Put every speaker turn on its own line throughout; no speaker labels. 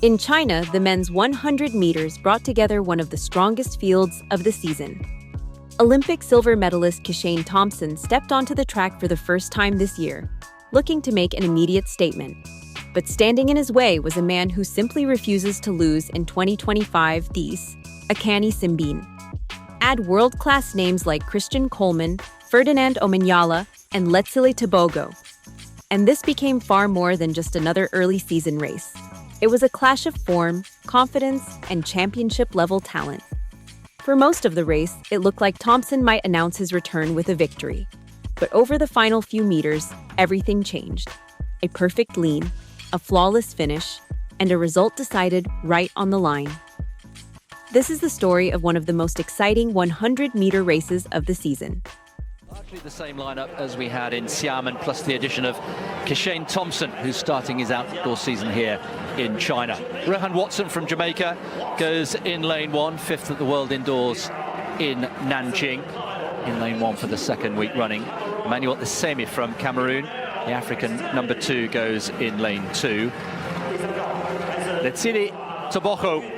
In China, the men's 100 meters brought together one of the strongest fields of the season. Olympic silver medalist Kishane Thompson stepped onto the track for the first time this year, looking to make an immediate statement. But standing in his way was a man who simply refuses to lose in 2025 these, Akani Simbine. Add world-class names like Coleman, Ferdinand Omanyala, and Letsile Tebogo. And this became far more than just another early season race. It was a clash of form, confidence, and championship-level talent. For most of the race, it looked like Thompson might announce his return with a victory. But over the final few meters, everything changed. A perfect lean, a flawless finish, and a result decided right on the line. This is the story of one of the most exciting 100-meter races of the season.
Largely the same lineup as we had in Xiamen, plus the addition of Kishane Thompson, who's starting his outdoor season here in China. Rohan Watson from Jamaica goes in lane 1, 5th at the World Indoors in Nanjing. In lane 1 for the second week running. Emmanuel Isemi from Cameroon, the African number 2, goes in lane 2. Letsile Tebogo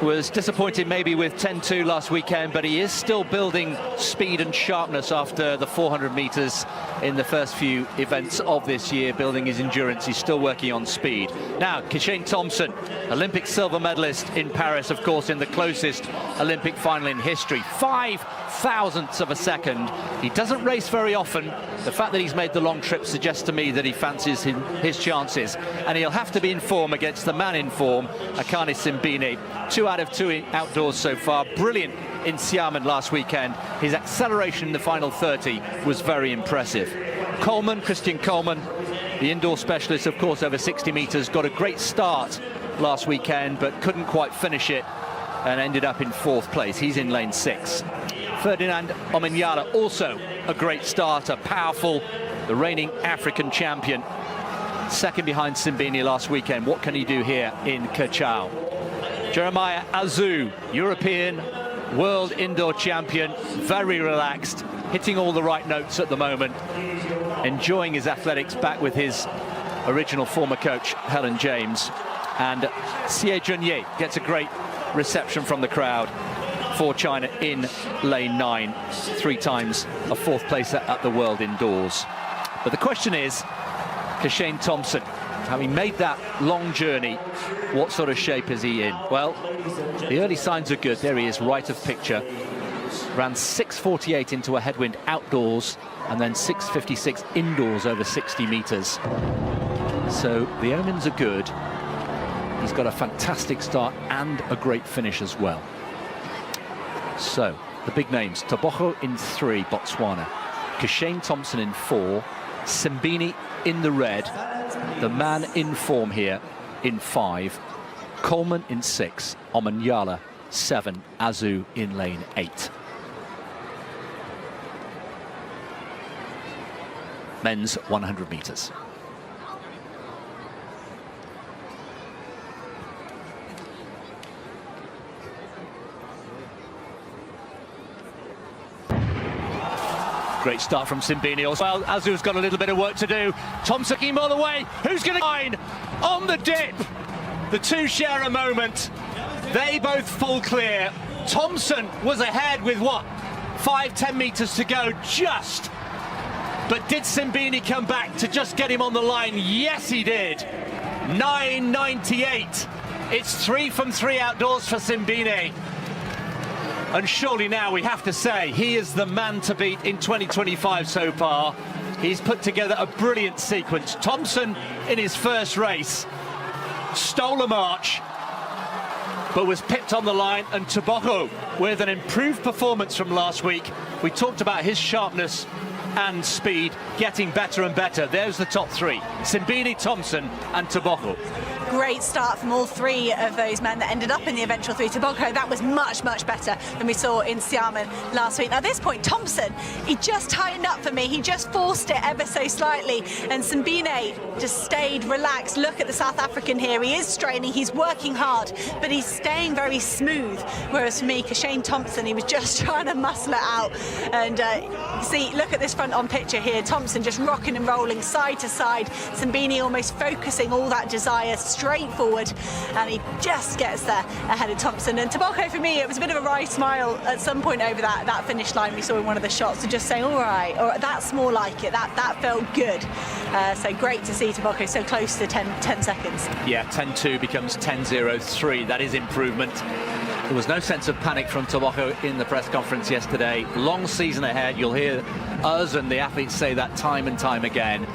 was disappointed maybe with 10-2 last weekend, but he is still building speed and sharpness after the 400 meters in the first few events of this year, building his endurance. He's still working on speed. Now, Kishane Thompson, Olympic silver medalist in Paris, of course, in the closest Olympic final in history. 5 thousandths of a second. He doesn't race very often. The fact that he's made the long trip suggests to me that he fancies his chances, and he'll have to be in form against the man in form, Akani Simbine. 2 out of 2 outdoors so far. Brilliant in Xiamen last weekend. His acceleration in the final 30 was very impressive. Coleman, Coleman, the indoor specialist, of course, over 60 meters, got a great start last weekend, but couldn't quite finish it and ended up in 4th place. He's in lane 6. Ferdinand Omanyala, also a great starter, powerful, the reigning African champion. Second behind Simbine last weekend. What can he do here in Kirchau? Jeremiah Azu, European world indoor champion, very relaxed, hitting all the right notes at the moment, enjoying his athletics back with his original former coach, Helen James. And Xie Junye gets a great reception from the crowd for China in lane 9, 3 times a 4th placer at the World Indoors. But the question is, Kishane Thompson, having made that long journey, what sort of shape is he in? Well, the early signs are good. There he is, right of picture. Ran 6:48 into a headwind outdoors, and then 6:56 indoors over 60 meters. So the omens are good. He's got a fantastic start and a great finish as well. So, the big names, Tebogo in 3, Botswana. Kishane Thompson in 4. Simbine in the red. The man in form here in 5. Coleman in 6. Omanyala 7. Azu in lane 8. Men's 100 meters. Great start from Simbine. Well, Azu's got a little bit of work to do. Thompson came all the way. Who's going to find on the dip? The two share a moment. They both fall clear. Thompson was ahead with what? 5-10 meters to go just. But did Simbine come back to just get him on the line? Yes, he did. 9:98. It's 3 from 3 outdoors for Simbine. And surely now we have to say he is the man to beat in 2025 so far. He's put together a brilliant sequence. Thompson in his first race stole a march, but was pipped on the line, and Tebogo with an improved performance from last week. We talked about his sharpness and speed getting better and better. There's the top 3, Simbine, Thompson and Tebogo.
Great start from all 3 of those men that ended up in the eventual 3. Tebogo, that was much, much better than we saw in Xiamen last week. Now, at this point, Thompson, he just tightened up for me. He just forced it ever so slightly. And Simbine just stayed relaxed. Look at the South African here. He is straining, he's working hard, but he's staying very smooth. Whereas for me, Kishane Thompson, he was just trying to muscle it out. And see, look at this front-on picture here. Thompson just rocking and rolling side to side. Simbine almost focusing all that desire straightforward, and he just gets there ahead of Thompson. And Tebogo, for me, it was a bit of a wry smile at some point over that finish line we saw in one of the shots, and just saying, all right, that's more like it. That felt good. So great to see Tebogo so close to 10 seconds.
Yeah, 10.2 becomes 10.03. That is improvement. There was no sense of panic from Tebogo in the press conference yesterday. Long season ahead. You'll hear us and the athletes say that time and time again.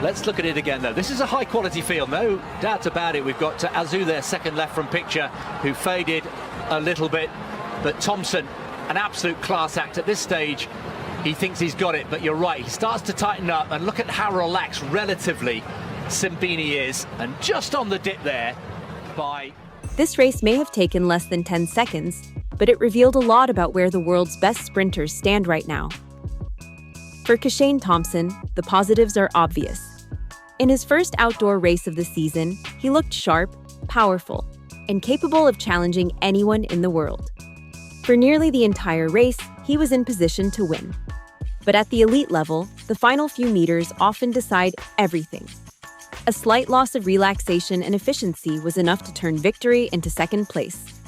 Let's look at it again, though. This is a high-quality field, no doubt about it. We've got Azu there, second left from picture, who faded a little bit. But Thompson, an absolute class act at this stage. He thinks he's got it, but you're right. He starts to tighten up, and look at how relaxed relatively Simbine is. And just on the dip there by...
This race may have taken less than 10 seconds, but it revealed a lot about where the world's best sprinters stand right now. For Kishane Thompson, the positives are obvious. In his first outdoor race of the season, he looked sharp, powerful, and capable of challenging anyone in the world. For nearly the entire race, he was in position to win. But at the elite level, the final few meters often decide everything. A slight loss of relaxation and efficiency was enough to turn victory into second place.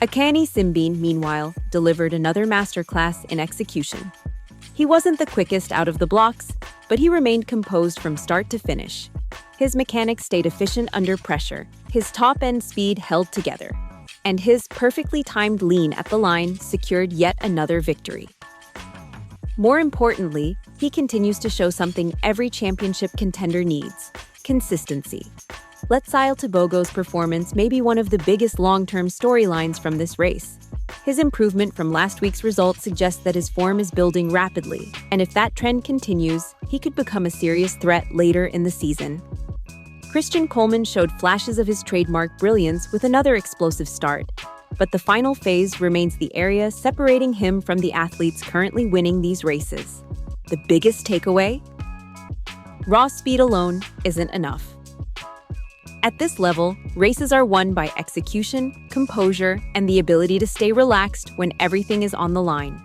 Akani Simbine, meanwhile, delivered another masterclass in execution. He wasn't the quickest out of the blocks, but he remained composed from start to finish. His mechanics stayed efficient under pressure, his top-end speed held together, and his perfectly timed lean at the line secured yet another victory. More importantly, he continues to show something every championship contender needs: consistency. Letsile Tebogo's performance may be one of the biggest long-term storylines from this race. His improvement from last week's results suggests that his form is building rapidly, and if that trend continues, he could become a serious threat later in the season. Coleman showed flashes of his trademark brilliance with another explosive start, but the final phase remains the area separating him from the athletes currently winning these races. The biggest takeaway? Raw speed alone isn't enough. At this level, races are won by execution, composure, and the ability to stay relaxed when everything is on the line.